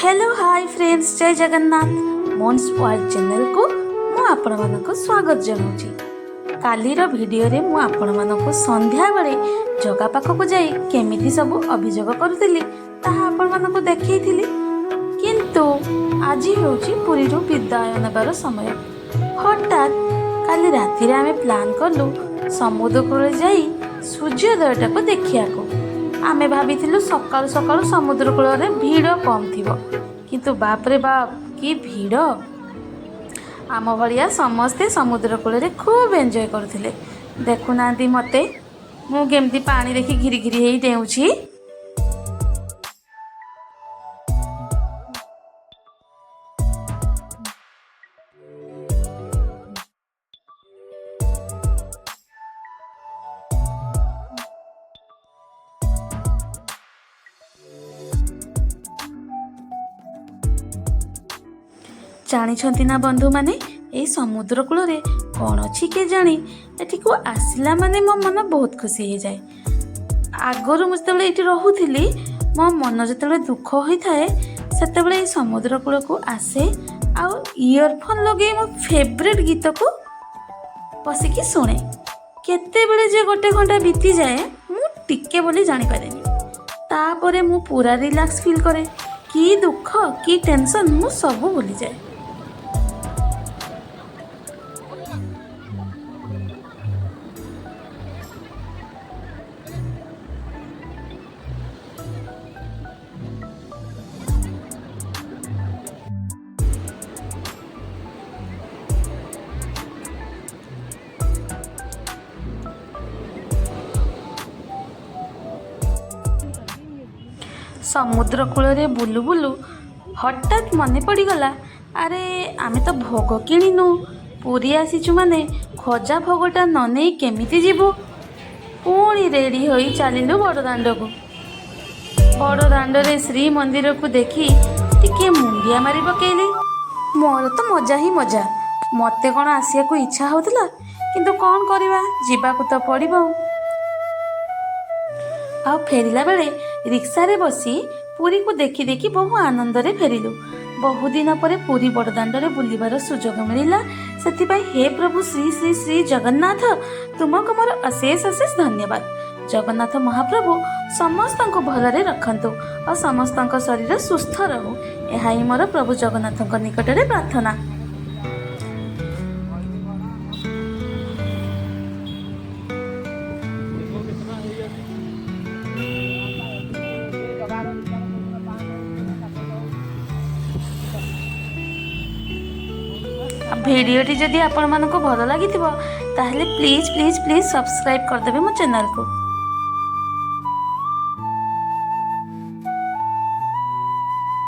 Hello hi friends, जय Jagannath. मोन्स world channel को मु आपण मानको स्वागत जनाऊँगी। कालीर वीडियो रे मु आपण मानको संध्या बेले जगा पाखक जाई केमिति सब अभियोग करुथिली ताहा आपण मानको देखैथिली। किंतु आज होउची पुरी रो विदाय नेबार समय। हठात काली राति रे आमे प्लान करलु समुद्र कूल जाई सूर्योदयटा को देखिया को। आमे भाविथिलु सकाळु सकाळु समुद्र कूल रे भीड़ कम थिबो, किंतु बाप रे बाप की भीड़। आम भलिया समस्ते समुद्र कूल रे खूब एंजॉय करथिले। देखुनांती मते मु केमती पानी देखि घिरी घिरी हेई डेउछि। जानी ना बंधु माने ए समुद्र कूल रे कौन अच्छी के जानी एठी को आसिला माने मो मन बहुत खुशी हो जाए। आगरु मुझे ये रोली मो मन जो दुख होता है से समुद्र कूल को आसे आउ इयरफोन लगे मो फेवरेट गीत को बसिकी शुणे। केते बेले जे गोटे घंटा बीती जाए मु टिके बोली जानी पारेनी। तापरे मु पूरा रिलैक्स फील करे। की दुख की टेंशन मु सब भूली जाए। समुद्र कूल रे बुलु बुलु हठात मन पड़गला, अरे आमे तो भोग किणीनु, पुरी आसीचु माने खजा भोगटा न नहीं केमिति जीवु। पुणी रेडी होई चलिलु बड़दाण्ड को। बड़दाण्ड रे श्री मंदिर को देखी टिके मुंडिया मारी पकेइली। मोर तो मजा ही मजा। मते कौन आसिया को इच्छा होतला, किंतु कौन करिवा, जीवाकू तो पड़िबो। आ फेरिला बेले रिक्सा रे बसी पुरी को देखी देखी बहु आनंद रे फेरिलु। बहु दिन पर पुरी बड़दाण्ड रे बुलिबार सुजोग मिलिला। सेथिपाई हे प्रभु श्री श्री श्री जगन्नाथ, तुमको मोर अशेष अशेष धन्यवाद। जगन्नाथ महाप्रभु समस्त को भलरे रखंतु और समस्त शरीर सुस्थ रहू। यह ही मोर प्रभु जगन्नाथ निकट रे प्रार्थना। भिडियोटी जदि आपण मानको भल लागिथिबो ताहले प्लीज प्लीज प्लीज सब्सक्राइब करदेबे मो चैनल को।